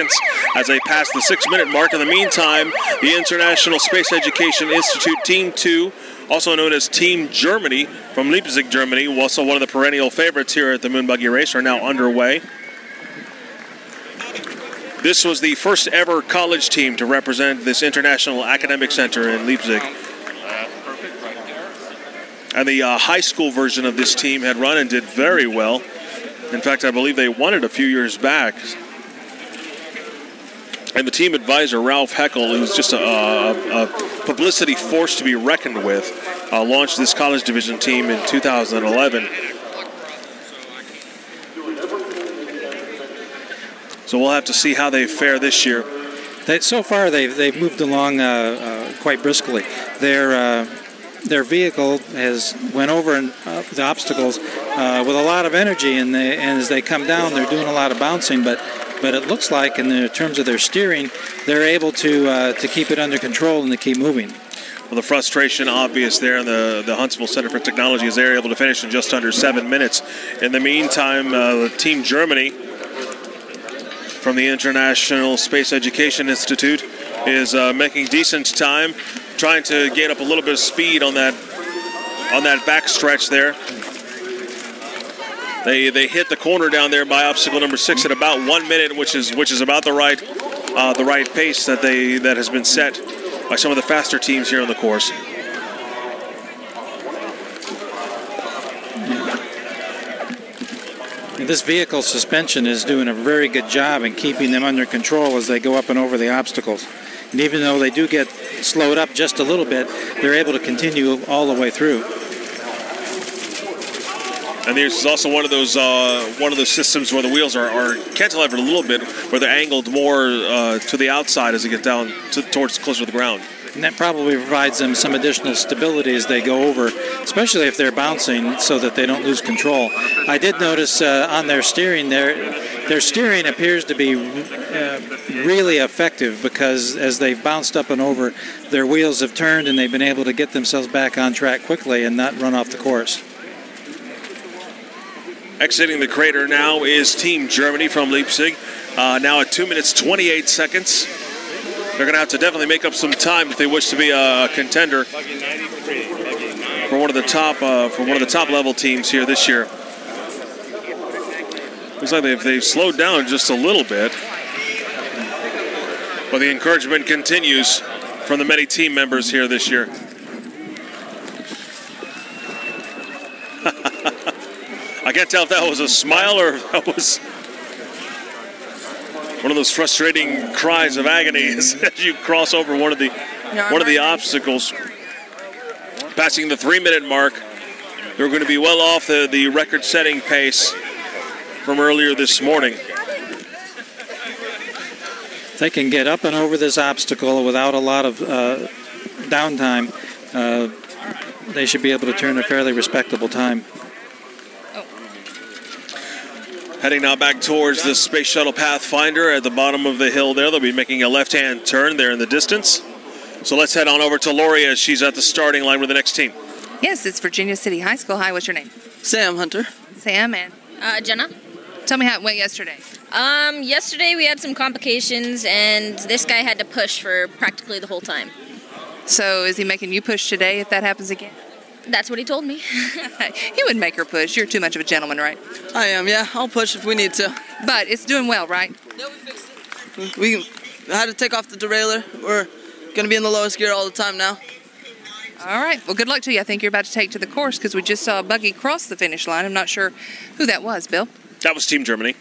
seconds as they pass the 6-minute mark. In the meantime, the International Space Education Institute Team 2, also known as Team Germany from Leipzig, Germany, also one of the perennial favorites here at the Moonbuggy race, are now underway. This was the first ever college team to represent this International Academic Center in Leipzig. And the high school version of this team had run and did very well. In fact, I believe they won it a few years back. And the team advisor, Ralph Heckel, who's just a publicity force to be reckoned with, launched this college division team in 2011. So we'll have to see how they fare this year. So far, they've moved along quite briskly. Their vehicle has went over the obstacles with a lot of energy, and as they come down, they're doing a lot of bouncing. But it looks like, in terms of their steering, they're able to keep it under control and to keep moving. Well, the frustration obvious there in the Huntsville Center for Technology is they're able to finish in just under 7 minutes. In the meantime, Team Germany from the International Space Education Institute is making decent time, trying to gain up a little bit of speed on that back stretch there. They hit the corner down there by obstacle number 6 at about 1 minute, which is about the right pace that has been set by some of the faster teams here on the course. This vehicle suspension is doing a very good job in keeping them under control as they go up and over the obstacles. And even though they do get slowed up just a little bit, they're able to continue all the way through. And this is also one of those systems where the wheels are cantilevered a little bit, where they're angled more to the outside as they get down towards closer to the ground. And that probably provides them some additional stability as they go over, especially if they're bouncing, so that they don't lose control. I did notice on their steering, their steering appears to be really effective, because as they've bounced up and over, their wheels have turned and they've been able to get themselves back on track quickly and not run off the course. Exiting the crater now is Team Germany from Leipzig, now at 2 minutes 28 seconds. They're going to have to definitely make up some time if they wish to be a contender for one of the top level teams here this year. Looks like they've slowed down just a little bit, but the encouragement continues from the many team members here this year. I can't tell if that was a smile or if that was one of those frustrating cries of agony as you cross over one of the obstacles. Passing the 3-minute mark, they're going to be well off the record-setting pace from earlier this morning. They can get up and over this obstacle without a lot of downtime. They should be able to turn a fairly respectable time. Heading now back towards the Space Shuttle Pathfinder at the bottom of the hill there. They'll be making a left-hand turn there in the distance. So let's head on over to Lori as she's at the starting line with the next team. Yes, it's Virginia City High School. Hi, what's your name? Sam Hunter. Sam, and? Jenna. Tell me how it went yesterday. Yesterday we had some complications, and this guy had to push for practically the whole time. So is he making you push today if that happens again? That's what he told me. He wouldn't make her push. You're too much of a gentleman, right? I am, yeah. I'll push if we need to. But it's doing well, right? Yeah, we fixed it. We had to take off the derailleur. We're going to be in the lowest gear all the time now. All right. Well, good luck to you. I think you're about to take to the course because we just saw a buggy cross the finish line. I'm not sure who that was, Bill. That was Team Germany.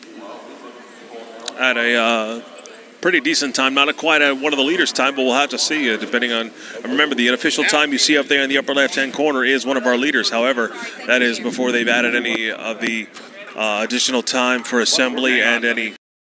At a pretty decent time. Not quite one of the leaders' time, but we'll have to see depending on... Remember, the unofficial time you see up there in the upper left-hand corner is one of our leaders. However, that is before they've added any of the additional time for assembly and any